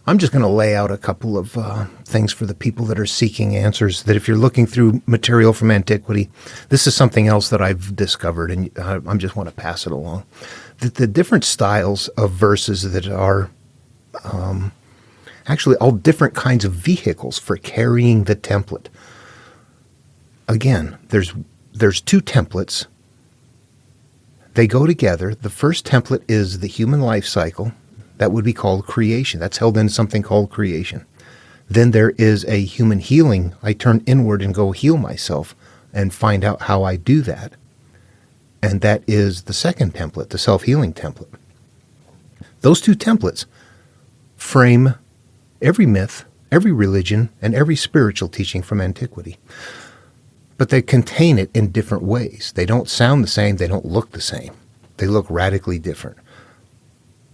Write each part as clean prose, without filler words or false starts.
I'm just going to lay out a couple of things for the people that are seeking answers, that if you're looking through material from antiquity, this is something else that I've discovered, and I just want to pass it along. The different styles of verses that are actually all different kinds of vehicles for carrying the template. Again, there's two templates. They go together. The first template is the human life cycle. That would be called creation. That's held in something called creation. Then there is a human healing. I turn inward and go heal myself and find out how I do that. And that is the second template, the self-healing template. Those two templates frame every myth, every religion, and every spiritual teaching from antiquity. But they contain it in different ways. They don't sound the same. They don't look the same. They look radically different.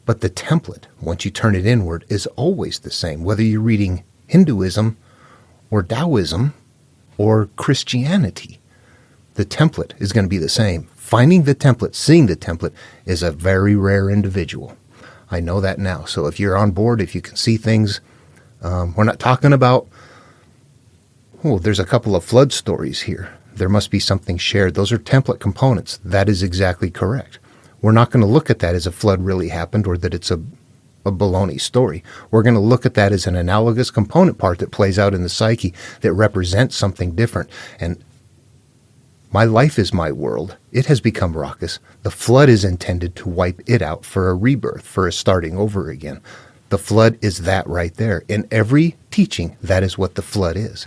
But the template, once you turn it inward, is always the same, whether you're reading Hinduism or Taoism or Christianity. The template is going to be the same. Finding the template, seeing the template, is a very rare individual. I know that now. So if you're on board, if you can see things, we're not talking about, there's a couple of flood stories here. There must be something shared. Those are template components. That is exactly correct. We're not going to look at that as a flood really happened or that it's a baloney story. We're going to look at that as an analogous component part that plays out in the psyche that represents something different. And my life is my world. It has become raucous. The flood is intended to wipe it out for a rebirth, for a starting over again. The flood is that right there. In every teaching, that is what the flood is.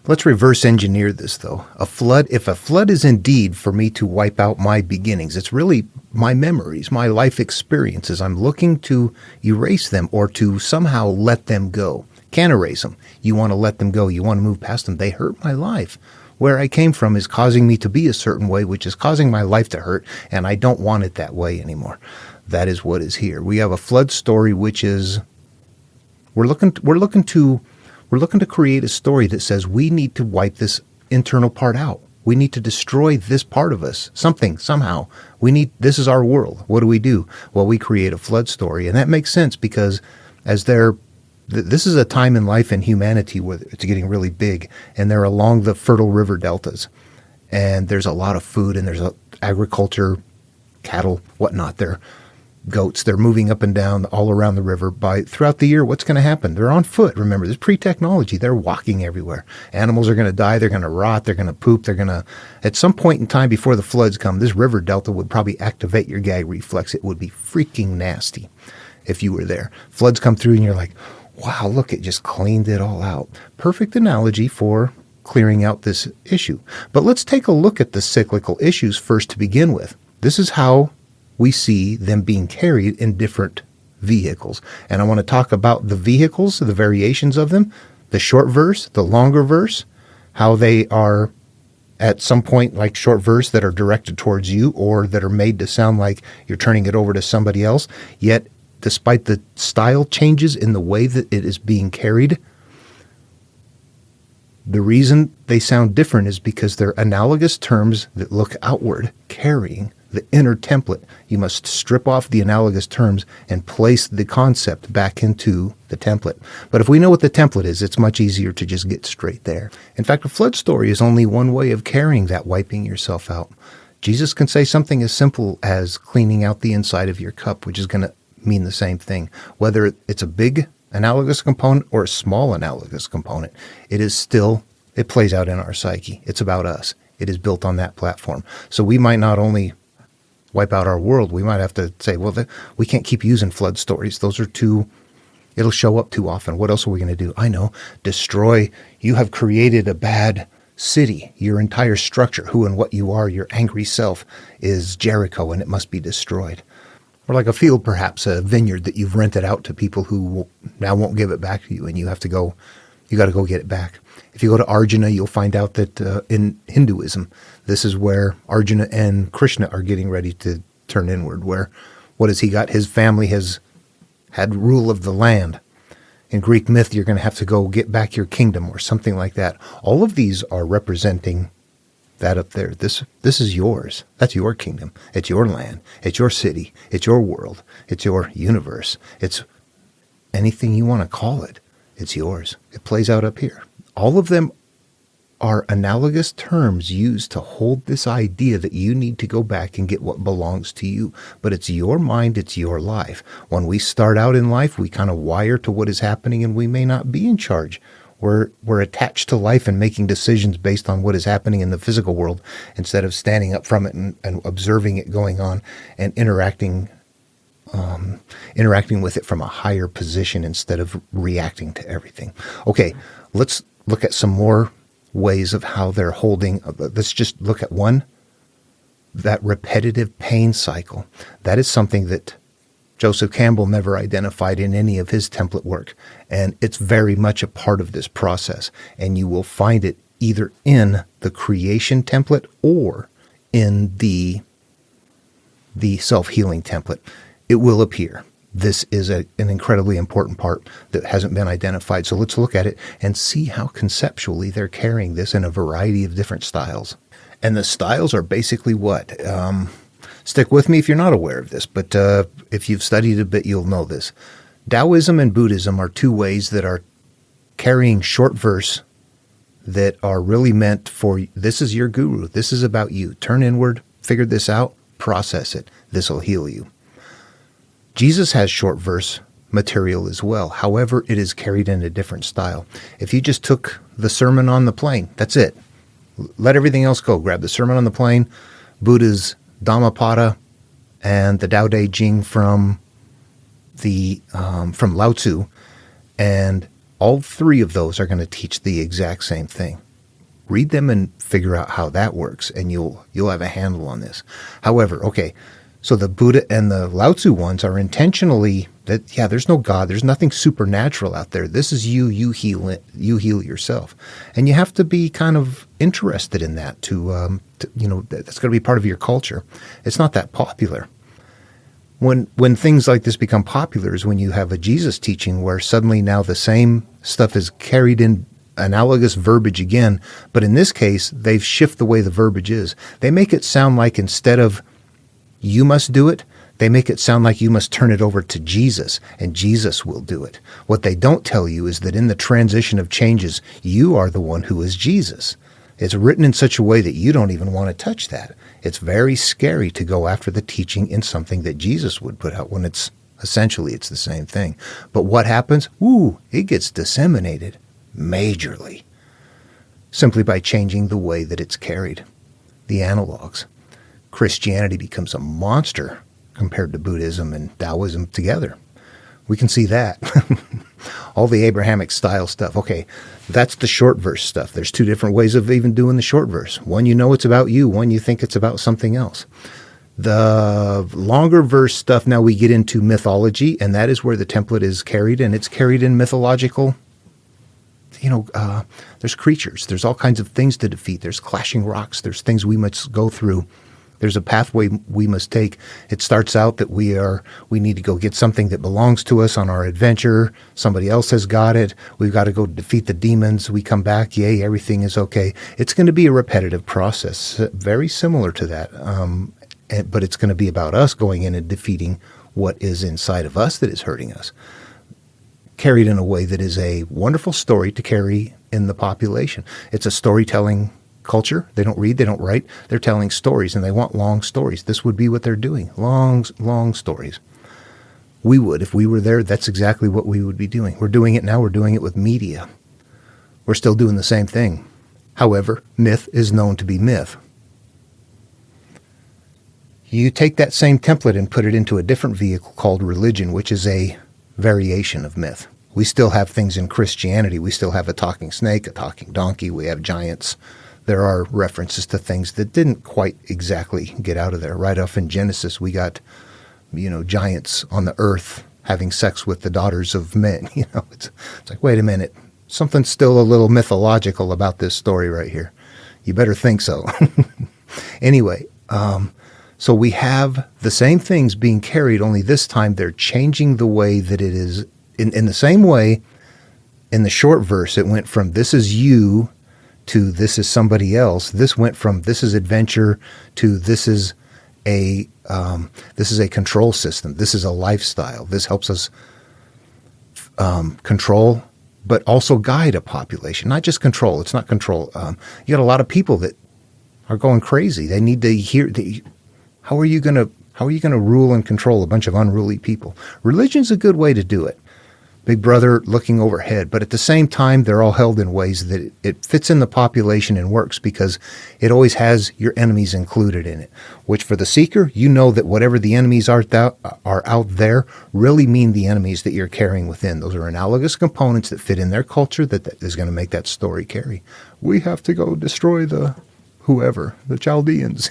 Let's reverse engineer this, though. If a flood is indeed for me to wipe out my beginnings, it's really my memories, my life experiences. I'm looking to erase them or to somehow let them go. Can't erase them. You want to let them go. You want to move past them. They hurt my life. Where I came from is causing me to be a certain way, which is causing my life to hurt, and I don't want it that way anymore. That is what is here. We have a flood story, which is we're looking to create a story that says we need to wipe this internal part out. We need to destroy this part of us, somehow. This is our world. What do? Well, we create a flood story. And that makes sense because this is a time in life in humanity where it's getting really big, and they're along the fertile river deltas. And there's a lot of food, and there's agriculture, cattle, whatnot. Goats, they're moving up and down all around the river. Throughout the year, what's going to happen? They're on foot. Remember, there's pre-technology. They're walking everywhere. Animals are going to die. They're going to rot. They're going to poop. At some point in time before the floods come, this river delta would probably activate your gag reflex. It would be freaking nasty if you were there. Floods come through and you're like, wow, look, it just cleaned it all out. Perfect analogy for clearing out this issue. But let's take a look at the cyclical issues first to begin with. This is how we see them being carried in different vehicles. And I want to talk about the vehicles, the variations of them, the short verse, the longer verse, how they are at some point like short verse that are directed towards you or that are made to sound like you're turning it over to somebody else. Yet, despite the style changes in the way that it is being carried, the reason they sound different is because they're analogous terms that look outward, carrying the inner template. You must strip off the analogous terms and place the concept back into the template. But if we know what the template is, it's much easier to just get straight there. In fact, a flood story is only one way of carrying that, wiping yourself out. Jesus can say something as simple as cleaning out the inside of your cup, which is going to mean the same thing. Whether it's a big analogous component or a small analogous component, it plays out in our psyche. It's about us. It is built on that platform. So we might not only wipe out our world, we might have to say, we can't keep using flood stories. It'll show up too often. What else are we going to do? I know, destroy. You have created a bad city. Your entire structure, who and what you are, your angry self, is Jericho, and it must be destroyed. Or like a field, perhaps, a vineyard that you've rented out to people who now won't give it back to you, and you got to go get it back. If you go to Arjuna, you'll find out that in Hinduism, this is where Arjuna and Krishna are getting ready to turn inward, where what has he got? His family has had rule of the land. In Greek myth, you're going to have to go get back your kingdom or something like that. All of these are representing that up there. This is yours. That's your kingdom. It's your land. It's your city. It's your world. It's your universe. It's anything you want to call it, it's yours. It plays out up here. All of them are analogous terms used to hold this idea that you need to go back and get what belongs to you. But it's your mind, it's your life. When we start out in life, we kind of wire to what is happening, and we may not be in charge. We're attached to life and making decisions based on what is happening in the physical world instead of standing up from it and observing it going on and interacting with it from a higher position instead of reacting to everything. Okay, let's look at some more ways of how they're holding. Let's just look at one, that repetitive pain cycle. That is something that Joseph Campbell never identified in any of his template work, and it's very much a part of this process. And you will find it either in the creation template or in the self-healing template. It will appear. This is an incredibly important part that hasn't been identified. So let's look at it and see how conceptually they're carrying this in a variety of different styles. And the styles are basically what? Stick with me if you're not aware of this, but if you've studied a bit, you'll know this. Taoism and Buddhism are two ways that are carrying short verse that are really meant for, this is your guru, this is about you. Turn inward, figure this out, process it. This will heal you. Jesus has short verse material as well. However, it is carried in a different style. If you just took the Sermon on the Plain, that's it. Let everything else go. Grab the Sermon on the Plain, Buddha's Dhammapada, and the Tao Te Ching from Lao Tzu, and all three of those are going to teach the exact same thing. Read them and figure out how that works, and you'll have a handle on this. However, okay, so the Buddha and the Lao Tzu ones are intentionally that, yeah, there's no God, there's nothing supernatural out there. This is you heal it, you heal yourself. And you have to be kind of interested in that to that's going to be part of your culture. It's not that popular. When things like this become popular is when you have a Jesus teaching where suddenly now the same stuff is carried in analogous verbiage again, but in this case, they've shifted the way the verbiage is. They make it sound like instead of you must do it, they make it sound like you must turn it over to Jesus, and Jesus will do it. What they don't tell you is that in the transition of changes, you are the one who is Jesus. It's written in such a way that you don't even want to touch that. It's very scary to go after the teaching in something that Jesus would put out when it's essentially it's the same thing. But what happens? It gets disseminated majorly simply by changing the way that it's carried, the analogs. Christianity becomes a monster compared to Buddhism and Taoism together. We can see that. All the Abrahamic style stuff. Okay, that's the short verse stuff. There's two different ways of even doing the short verse. One, you know it's about you. One, you think it's about something else. The longer verse stuff, now we get into mythology, and that is where the template is carried, and it's carried in mythological. There's creatures. There's all kinds of things to defeat. There's clashing rocks. There's things we must go through. There's a pathway we must take. It starts out that we need to go get something that belongs to us on our adventure. Somebody else has got it. We've got to go defeat the demons. We come back. Yay, everything is okay. It's going to be a repetitive process, very similar to that. But it's going to be about us going in and defeating what is inside of us that is hurting us. Carried in a way that is a wonderful story to carry in the population. It's a storytelling culture. They don't read, they don't write. They're telling stories, and they want long stories. This would be what they're doing, long stories. We would, if we were there, that's exactly what we would be doing. We're doing it now. We're doing it with media. We're still doing the same thing. However, myth is known to be myth. You take that same template and put it into a different vehicle called religion, which is a variation of myth. We still have things in Christianity. We still have a talking snake, a talking donkey. We have giants. There are references to things that didn't quite exactly get out of there. Right off in Genesis, we got, giants on the earth having sex with the daughters of men. It's like, wait a minute. Something's still a little mythological about this story right here. You better think so. Anyway, so we have the same things being carried, only this time they're changing the way that it is. In the same way, in the short verse, it went from this is you to this is somebody else. This went from this is adventure to this is a control system. This is a lifestyle. This helps us control, but also guide a population, not just control. It's not control. You got a lot of people that are going crazy. They need to hear. How are you going to rule and control a bunch of unruly people? Religion's a good way to do it. Big brother looking overhead, but at the same time, they're all held in ways that it fits in the population and works because it always has your enemies included in it, which for the seeker, you know that whatever the enemies are out there really mean the enemies that you're carrying within. Those are analogous components that fit in their culture that is going to make that story carry. We have to go destroy the Chaldeans,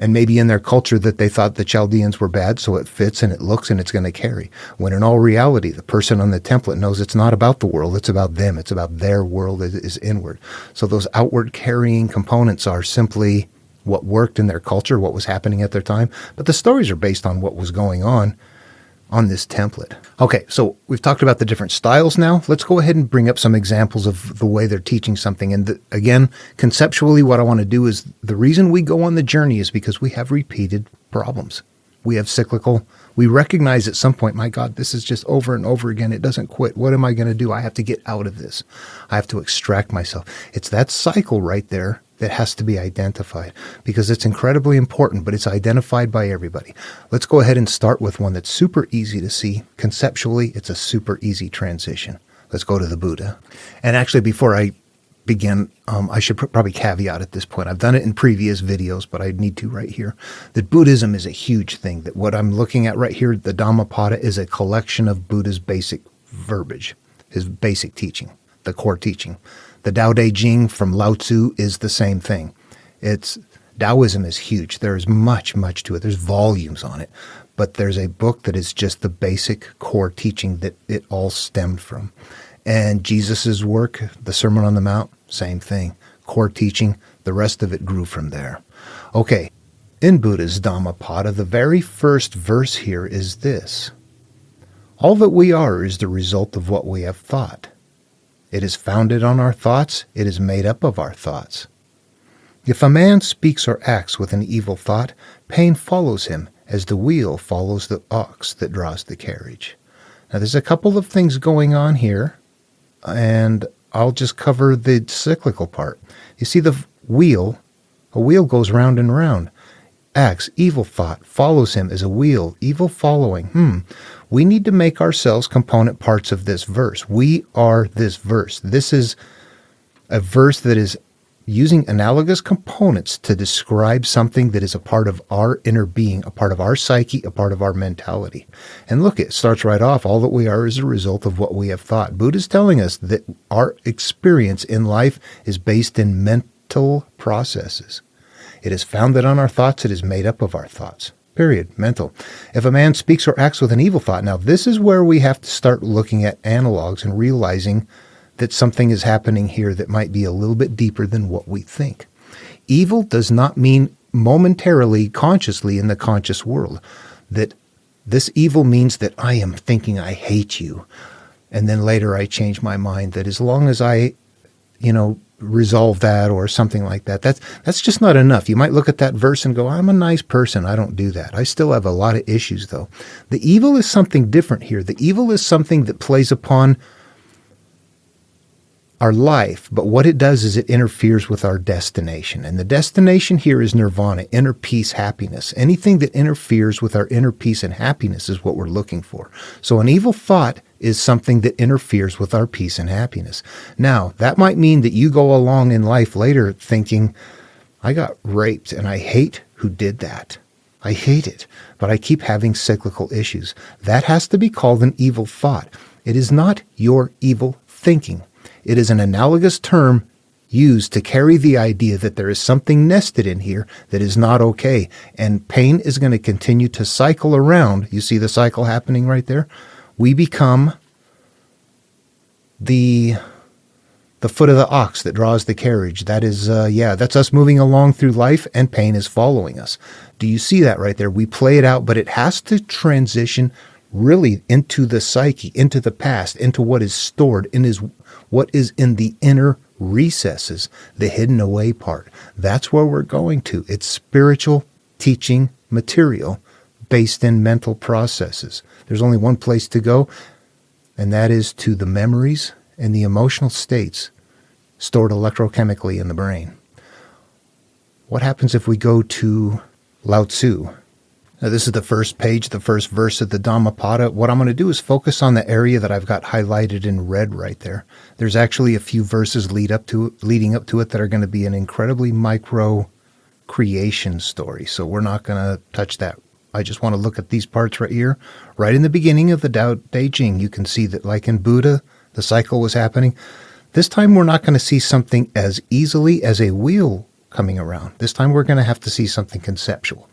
and maybe in their culture that they thought the Chaldeans were bad, so it fits and it looks and it's going to carry. When in all reality, the person on the template knows it's not about the world, it's about them. It's about their world is inward. So those outward carrying components are simply what worked in their culture, what was happening at their time. But the stories are based on what was going on this template. Okay, so we've talked about the different styles now. Let's go ahead and bring up some examples of the way they're teaching something. And again, conceptually, what I want to do is the reason we go on the journey is because we have repeated problems. We have cyclical. We recognize at some point, my God, this is just over and over again. It doesn't quit. What am I going to do? I have to get out of this. I have to extract myself. It's that cycle right there that has to be identified because it's incredibly important, but it's identified by everybody. Let's go ahead and start with one that's super easy to see. Conceptually, it's a super easy transition. Let's go to the Buddha. And actually, before I begin, I should probably caveat at this point. I've done it in previous videos, but I need to right here. That Buddhism is a huge thing. That what I'm looking at right here, the Dhammapada, is a collection of Buddha's basic verbiage, his basic teaching, the core teaching. The Tao Te Ching from Lao Tzu is the same thing. Taoism is huge. There's much to it. There's volumes on it. But there's a book that is just the basic core teaching that it all stemmed from. And Jesus's work, the Sermon on the Mount, same thing. Core teaching. The rest of it grew from there. Okay. In Buddha's Dhammapada, the very first verse here is this. All that we are is the result of what we have thought. It is founded on our thoughts. It is made up of our thoughts. If a man speaks or acts with an evil thought, pain follows him as the wheel follows the ox that draws the carriage. Now, there's a couple of things going on here, and I'll just cover the cyclical part. You see the wheel, a wheel goes round and round. Acts, evil thought, follows him as a wheel, evil following. We need to make ourselves component parts of this verse. We are this verse. This is a verse that is using analogous components to describe something that is a part of our inner being, a part of our psyche, a part of our mentality. And look, it starts right off. All that we are is a result of what we have thought. Buddha's telling us that our experience in life is based in mental processes. It is founded on our thoughts. It is made up of our thoughts. Period. Mental. If a man speaks or acts with an evil thought, now this is where we have to start looking at analogs and realizing that something is happening here that might be a little bit deeper than what we think. Evil does not mean momentarily, consciously in the conscious world. That this evil means that I am thinking I hate you. And then later I change my mind that as long as I, resolve that or something like that, that's just not enough. You might look at that verse and go, I'm a nice person. I don't do that. I still have a lot of issues though. The evil is something different here. The evil is something that plays upon our life, but what it does is it interferes with our destination. And the destination here is nirvana, inner peace, happiness. Anything that interferes with our inner peace and happiness is what we're looking for. So an evil thought is something that interferes with our peace and happiness. Now, that might mean that you go along in life later thinking, I got raped and I hate who did that. I hate it, but I keep having cyclical issues. That has to be called an evil thought. It is not your evil thinking. It is an analogous term used to carry the idea that there is something nested in here that is not okay. And pain is going to continue to cycle around. You see the cycle happening right there? We become the foot of the ox that draws the carriage. That is, that's us moving along through life and pain is following us. Do you see that right there? We play it out, but it has to transition really into the psyche, into the past, into what is stored, what is in the inner recesses, the hidden away part. That's where we're going to. It's spiritual teaching material based in mental processes. There's only one place to go, and that is to the memories and the emotional states stored electrochemically in the brain. What happens if we go to Lao Tzu? Now, this is the first page, the first verse of the Dhammapada. What I'm going to do is focus on the area that I've got highlighted in red right there. There's actually a few verses leading up to it that are going to be an incredibly micro creation story. So we're not going to touch that. I just want to look at these parts right here. Right in the beginning of the Tao Te Ching, you can see that like in Buddha, the cycle was happening. This time we're not going to see something as easily as a wheel coming around. This time we're going to have to see something conceptual.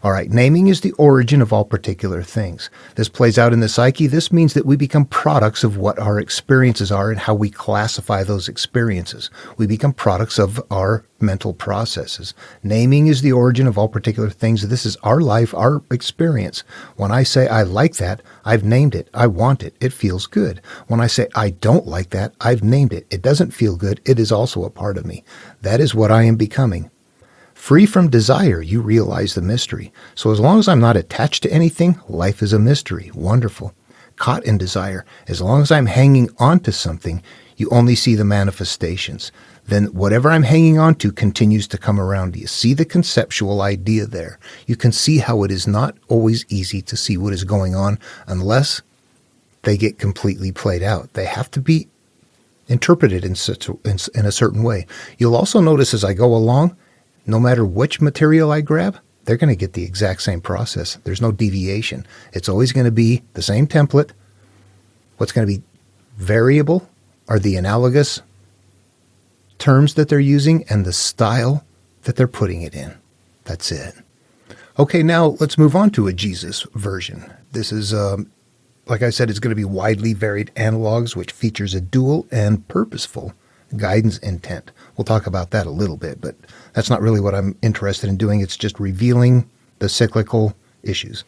All right, naming is the origin of all particular things. This plays out in the psyche. This means that we become products of what our experiences are and how we classify those experiences. We become products of our mental processes. Naming is the origin of all particular things. This is our life, our experience. When I say I like that, I've named it. I want it. It feels good. When I say I don't like that, I've named it. It doesn't feel good. It is also a part of me. That is what I am becoming. Free from desire, you realize the mystery. So as long as I'm not attached to anything, life is a mystery. Wonderful. Caught in desire, as long as I'm hanging on to something, you only see the manifestations. Then whatever I'm hanging on to continues to come around you. See the conceptual idea there. You can see how it is not always easy to see what is going on unless they get completely played out. They have to be interpreted in a certain way. You'll also notice as I go along, no matter which material I grab, they're going to get the exact same process. There's no deviation. It's always going to be the same template. What's going to be variable are the analogous terms that they're using and the style that they're putting it in. That's it. Okay, now let's move on to a Jesus version. This is, like I said, it's going to be widely varied analogs, which features a dual and purposeful guidance intent. We'll talk about that a little bit, but that's not really what I'm interested in doing. It's just revealing the cyclical issues.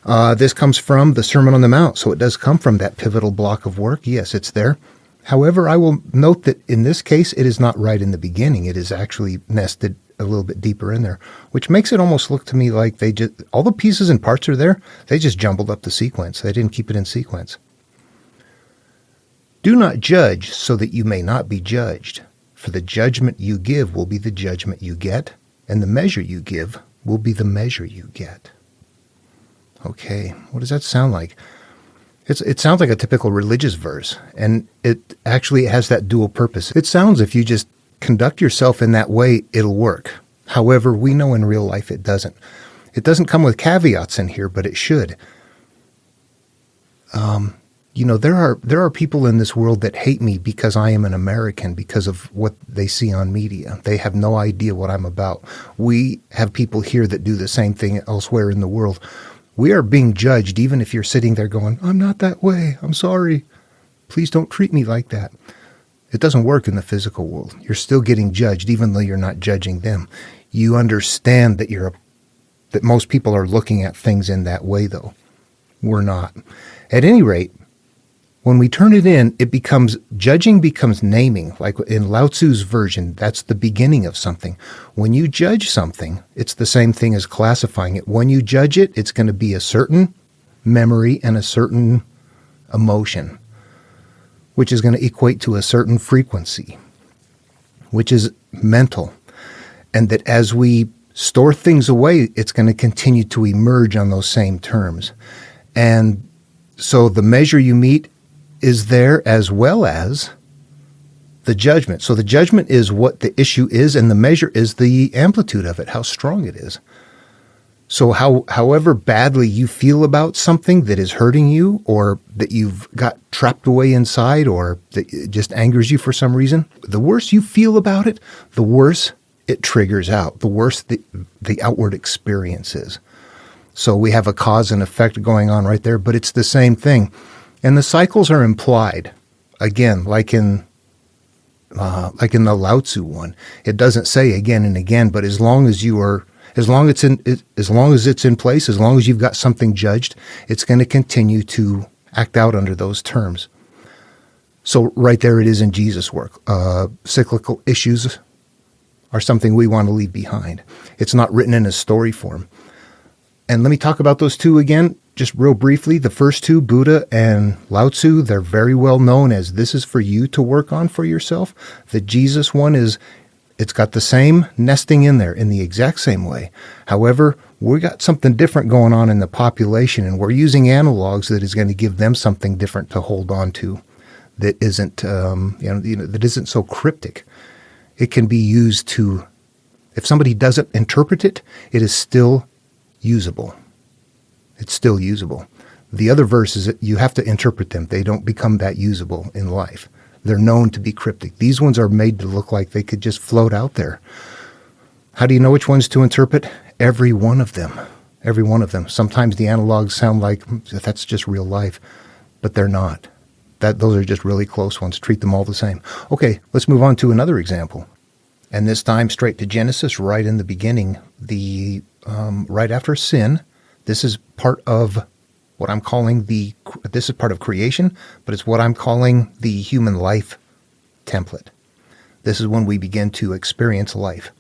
This comes from the Sermon on the Mount, so it does come from that pivotal block of work. Yes, it's there. However, I will note that in this case, it is not right in the beginning. It is actually nested a little bit deeper in there, which makes it almost look to me like they just, all the pieces and parts are there. They just jumbled up the sequence. They didn't keep it in sequence. Do not judge so that you may not be judged. For the judgment you give will be the judgment you get, and the measure you give will be the measure you get. Okay, what does that sound like? It sounds like a typical religious verse, and it actually has that dual purpose. It sounds if you just conduct yourself in that way, it'll work. However, we know in real life it doesn't. It doesn't come with caveats in here, but it should. There are people in this world that hate me because I am an American, because of what they see on media. They have no idea what I'm about. We have people here that do the same thing elsewhere in the world. We are being judged even if you're sitting there going, I'm not that way. I'm sorry. Please don't treat me like that. It doesn't work in the physical world. You're still getting judged even though you're not judging them. You understand that most people are looking at things in that way, though. We're not. At any rate, when we turn it in, judging becomes naming. Like in Lao Tzu's version, that's the beginning of something. When you judge something, it's the same thing as classifying it. When you judge it, it's going to be a certain memory and a certain emotion, which is going to equate to a certain frequency, which is mental. And that as we store things away, it's going to continue to emerge on those same terms. And so the measure you meet is there as well as the judgment. So the judgment is what the issue is, and the measure is the amplitude of it, how strong it is. So however badly you feel about something that is hurting you, or that you've got trapped away inside, or that it just angers you for some reason, the worse you feel about it, the worse it triggers out, the worse the outward experience is. So we have a cause and effect going on right there, but it's the same thing. And the cycles are implied. Again, like in the Lao Tzu one, it doesn't say again and again, but as long as it's in place, as long as you've got something judged, it's going to continue to act out under those terms. So right there it is in Jesus' work. Cyclical issues are something we want to leave behind. It's not written in a story form. And let me talk about those two again, just real briefly. The first two, Buddha and Lao Tzu, they're very well known as this is for you to work on for yourself. The Jesus one it's got the same nesting in there in the exact same way. However, we got something different going on in the population, and we're using analogs that is going to give them something different to hold on to that isn't, that isn't so cryptic. It can be used to, if somebody doesn't interpret it, it is still usable. It's still usable. The other verses, you have to interpret them. They don't become that usable in life. They're known to be cryptic. These ones are made to look like they could just float out there. How do you know which ones to interpret? Every one of them. Every one of them. Sometimes the analogs sound like that's just real life, but they're not. Those are just really close ones. Treat them all the same. Okay, let's move on to another example. And this time straight to Genesis, right in the beginning, right after sin. This is part of what I'm calling this is part of creation, but it's what I'm calling the human life template. This is when we begin to experience life.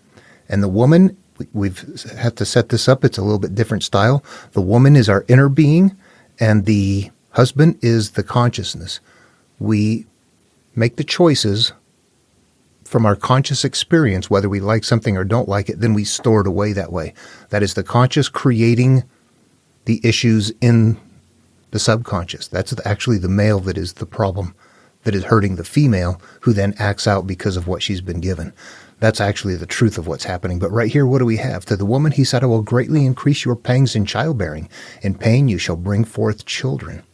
And the woman, we've had to set this up. It's a little bit different style. The woman is our inner being, and the husband is the consciousness. We make the choices from our conscious experience, whether we like something or don't like it, then we store it away that way. That is the conscious creating the issues in the subconscious. That's actually the male that is the problem, that is hurting the female, who then acts out because of what she's been given. That's actually the truth of what's happening. But right here, what do we have? To the woman, he said, I will greatly increase your pangs in childbearing. In pain you shall bring forth children.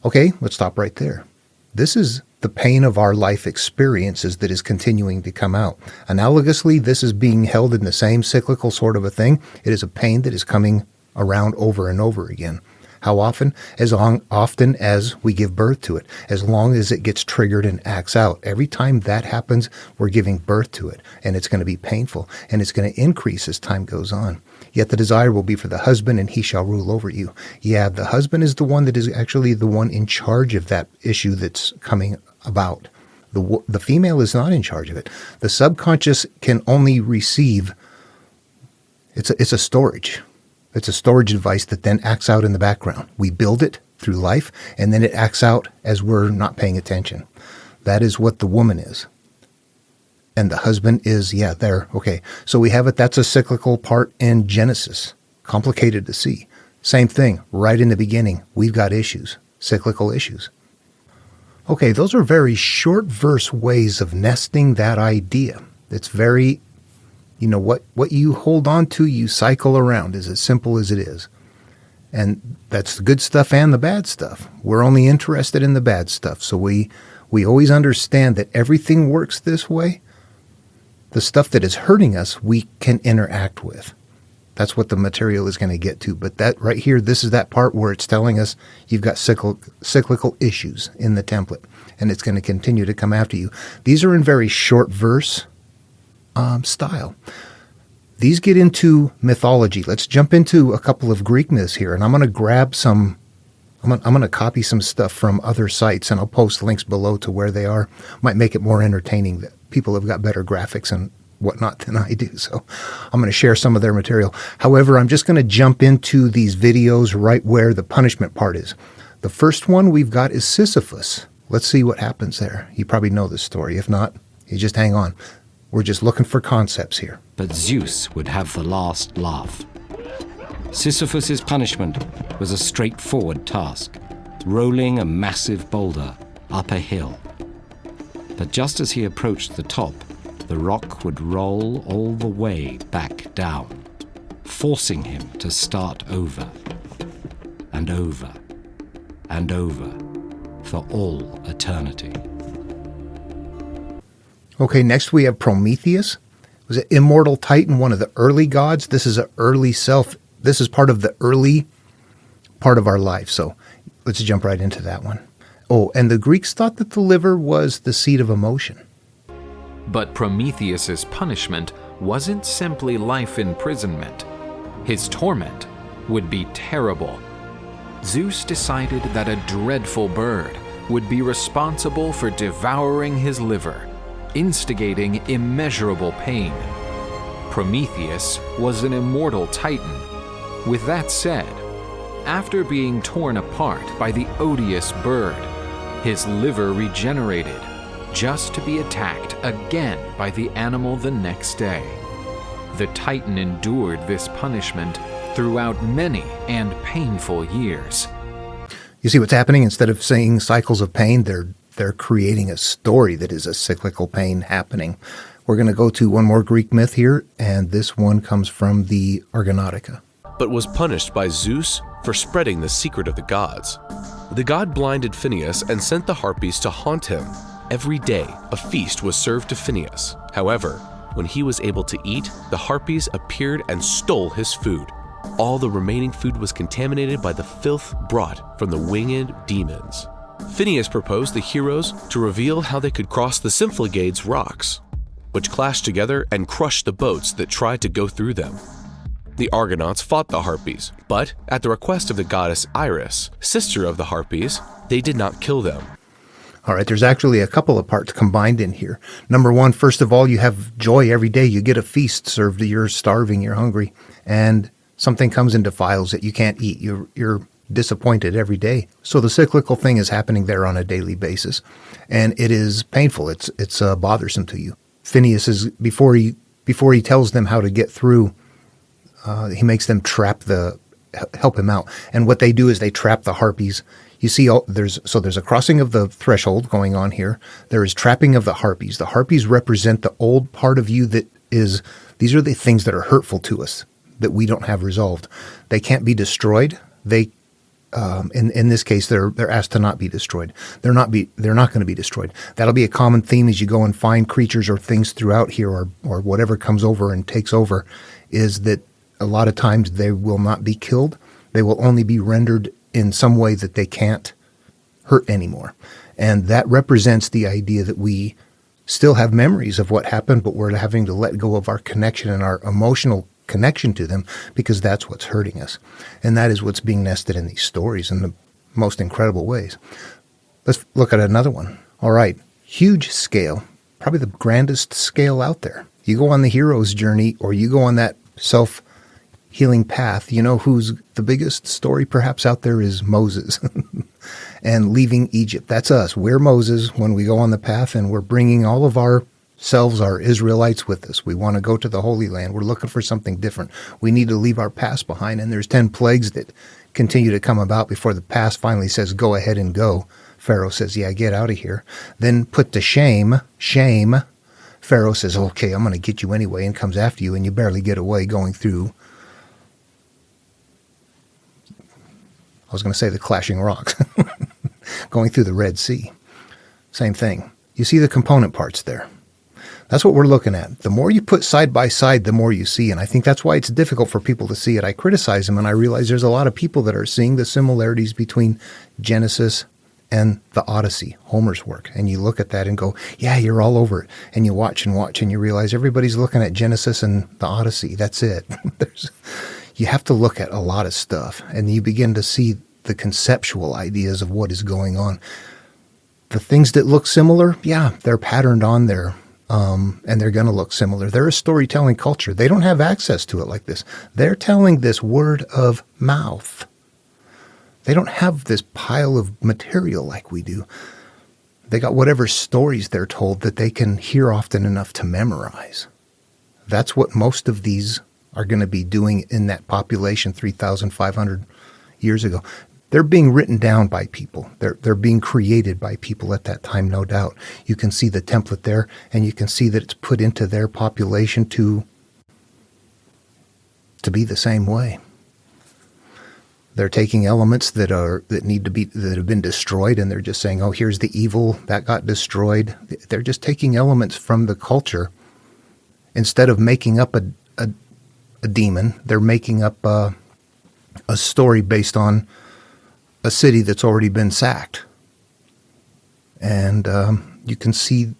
Okay, let's stop right there. This is the pain of our life experiences that is continuing to come out. Analogously, this is being held in the same cyclical sort of a thing. It is a pain that is coming around over and over again. How often? As often as we give birth to it, as long as it gets triggered and acts out. Every time that happens, we're giving birth to it, and it's going to be painful, and it's going to increase as time goes on. Yet the desire will be for the husband, and he shall rule over you. Yeah, the husband is the one that is actually the one in charge of that issue that's coming about. The female is not in charge of it. The subconscious can only receive. It's a storage. It's a storage device that then acts out in the background. We build it through life, and then it acts out as we're not paying attention. That is what the woman is. And the husband is, there. Okay, so we have it. That's a cyclical part in Genesis. Complicated to see. Same thing, right in the beginning. We've got issues, cyclical issues. Okay, those are very short verse ways of nesting that idea. It's very... what you hold on to, you cycle around, is as simple as it is. And that's the good stuff and the bad stuff. We're only interested in the bad stuff. So we always understand that everything works this way. The stuff that is hurting us, we can interact with. That's what the material is going to get to. But that right here, this is that part where it's telling us you've got cyclical issues in the template. And it's going to continue to come after you. These are in very short verse style. These get into mythology. Let's jump into a couple of Greek myths here, and I'm going to grab some. I'm going to copy some stuff from other sites, and I'll post links below to where they are. Might make it more entertaining. That people have got better graphics and whatnot than I do, so I'm going to share some of their material. However, I'm just going to jump into these videos right where the punishment part is. The first one we've got is Sisyphus. Let's see what happens there. You probably know this story. If not, you just hang on. We're just looking for concepts here. But Zeus would have the last laugh. Sisyphus's punishment was a straightforward task, rolling a massive boulder up a hill. But just as he approached the top, the rock would roll all the way back down, forcing him to start over and over and over for all eternity. Okay, next we have Prometheus. Was it immortal Titan, one of the early gods? This is an early self. This is part of the early part of our life. So let's jump right into that one. Oh, and the Greeks thought that the liver was the seat of emotion. But Prometheus's punishment wasn't simply life imprisonment. His torment would be terrible. Zeus decided that a dreadful bird would be responsible for devouring his liver, instigating immeasurable pain. Prometheus was an immortal Titan, With that said, after being torn apart by the odious bird, his liver regenerated, just to be attacked again by the animal the next day. The Titan endured this punishment throughout many and painful years. You see what's happening? Instead of saying cycles of pain, they're creating a story that is a cyclical pain happening. We're going to go to one more Greek myth here, and this one comes from the Argonautica. But was punished by Zeus for spreading the secret of the gods. The god blinded Phineus and sent the Harpies to haunt him. Every day, a feast was served to Phineus. However, when he was able to eat, the Harpies appeared and stole his food. All the remaining food was contaminated by the filth brought from the winged demons. Phineus proposed the heroes to reveal how they could cross the Symplegades rocks, which clashed together and crushed the boats that tried to go through them. The Argonauts fought the Harpies, but at the request of the goddess Iris, sister of the Harpies, they did not kill them. All right, there's actually a couple of parts combined in here. Number one, first of all, you have joy every day. You get a feast served. You're starving, you're hungry, and something comes and defiles it. You can't eat. You're disappointed every day. So the cyclical thing is happening there on a daily basis, and it is painful. It's bothersome to you. Phineas is before he tells them how to get through. He makes them help him out, and what they do is they trap the Harpies. You see, there's a crossing of the threshold going on here. There is trapping of the Harpies. The Harpies represent the old part of you these are the things that are hurtful to us, that we don't have resolved. They can't be destroyed. They, in this case, they're asked to not be destroyed. They're not going to be destroyed. That'll be a common theme as you go and find creatures or things throughout here, or whatever comes over and takes over, is that a lot of times they will not be killed. They will only be rendered in some way that they can't hurt anymore. And that represents the idea that we still have memories of what happened, but we're having to let go of our connection and our emotional connection to them, because that's what's hurting us. And that is what's being nested in these stories in the most incredible ways. Let's look at another one. All right, huge scale, probably the grandest scale out there. You go on the hero's journey, or you go on that self-healing path. You know who's the biggest story perhaps out there is Moses and leaving Egypt. That's us. We're Moses when we go on the path, and we're bringing all of ourselves, our Israelites, with us. We want to go to the Holy Land. We're looking for something different. We need to leave our past behind, and there's 10 plagues that continue to come about before the past finally says, go ahead and go. Pharaoh says, yeah, get out of here. Then put to shame. Pharaoh says, okay, I'm going to get you anyway, and comes after you, and you barely get away going through, I was going to say the clashing rocks, going through the Red Sea. Same thing. You see the component parts there. That's what we're looking at. The more you put side by side, the more you see. And I think that's why it's difficult for people to see it. I criticize them, and I realize there's a lot of people that are seeing the similarities between Genesis and the Odyssey, Homer's work. And you look at that and go, yeah, you're all over it. And you watch, and you realize everybody's looking at Genesis and the Odyssey. That's it. You have to look at a lot of stuff, and you begin to see the conceptual ideas of what is going on. The things that look similar, yeah, they're patterned on there, and they're going to look similar. They're a storytelling culture. They don't have access to it like this. They're telling this word of mouth. They don't have this pile of material like we do. They got whatever stories they're told that they can hear often enough to memorize. That's what most of these are going to be doing in that population 3,500 years ago. They're being written down by people. They're being created by people at that time, no doubt. You can see the template there, and you can see that it's put into their population to be the same way. They're taking elements that have been destroyed, and they're just saying, "Oh, here's the evil that got destroyed." They're just taking elements from the culture. Instead of making up a demon, they're making up a story based on a city that's already been sacked. And you can see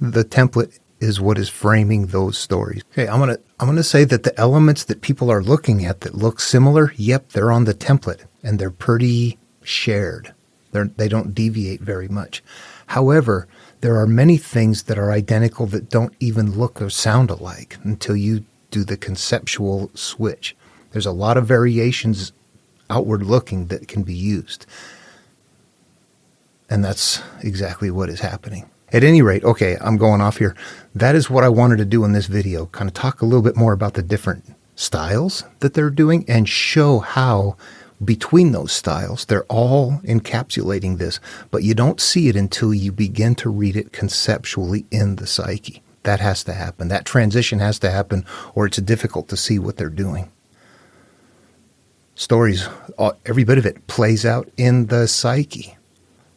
the template is what is framing those stories. Okay, I'm gonna say that the elements that people are looking at that look similar, yep, they're on the template, and they're pretty shared. They don't deviate very much. However, there are many things that are identical that don't even look or sound alike until you do the conceptual switch. There's a lot of variations outward looking that can be used. And that's exactly what is happening. At any rate, okay, I'm going off here. That is what I wanted to do in this video, kind of talk a little bit more about the different styles that they're doing and show how between those styles, they're all encapsulating this, but you don't see it until you begin to read it conceptually in the psyche. That has to happen. That transition has to happen, or it's difficult to see what they're doing. Stories, every bit of it plays out in the psyche.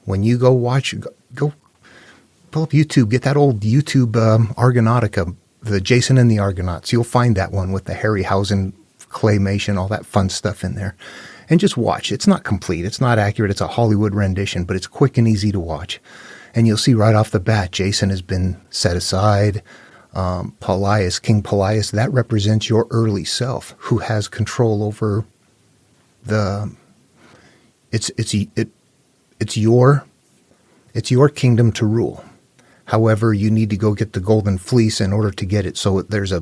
When you go watch, go pull up YouTube, get that old YouTube Argonautica, the Jason and the Argonauts. You'll find that one with the Harryhausen claymation, all that fun stuff in there. And just watch. It's not complete. It's not accurate. It's a Hollywood rendition, but it's quick and easy to watch. And you'll see right off the bat, Jason has been set aside. Pelias, King Pelias, that represents your early self who has control over it's your kingdom to rule. However, you need to go get the golden fleece in order to get it. So there's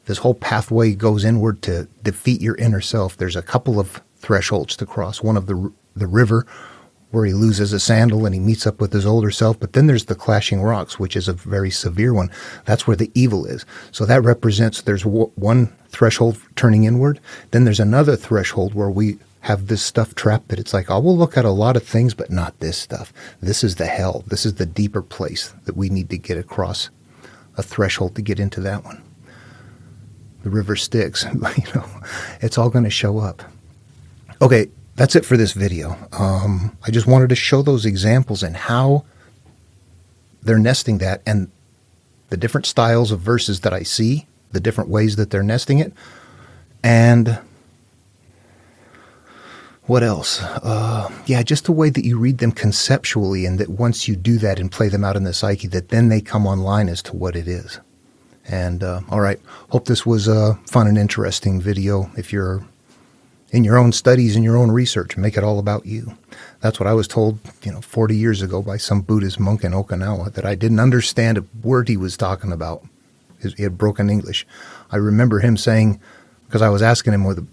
this whole pathway goes inward to defeat your inner self. There's a couple of thresholds to cross. One of the river where he loses a sandal and he meets up with his older self. But then there's the clashing rocks, which is a very severe one. That's where the evil is. So that represents there's one threshold turning inward. Then there's another threshold where we have this stuff trapped that it's like, oh, we'll look at a lot of things, but not this stuff. This is the hell. This is the deeper place that we need to get across a threshold to get into that one. The river Styx, it's all going to show up. Okay, that's it for this video. I just wanted to show those examples and how they're nesting that and the different styles of verses that I see, the different ways that they're nesting it, and what else? Just the way that you read them conceptually, and that once you do that and play them out in the psyche, that then they come online as to what it is. And all right, hope this was a fun and interesting video. If you're in your own studies and your own research, make it all about you. That's what I was told, 40 years ago by some Buddhist monk in Okinawa, that I didn't understand a word he was talking about. He had broken English. I remember him saying, because I was asking him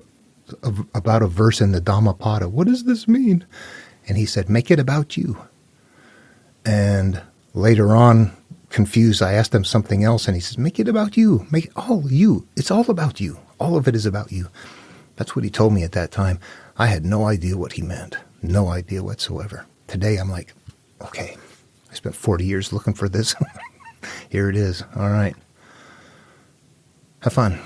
about a verse in the Dhammapada, what does this mean? And he said, make it about you. And later on, confused, I asked him something else, and he says, make it about you. Make it all you. It's all about you. All of it is about you. That's what he told me at that time. I had no idea what he meant. No idea whatsoever. Today, I'm like, okay, I spent 40 years looking for this. Here it is. All right. Have fun.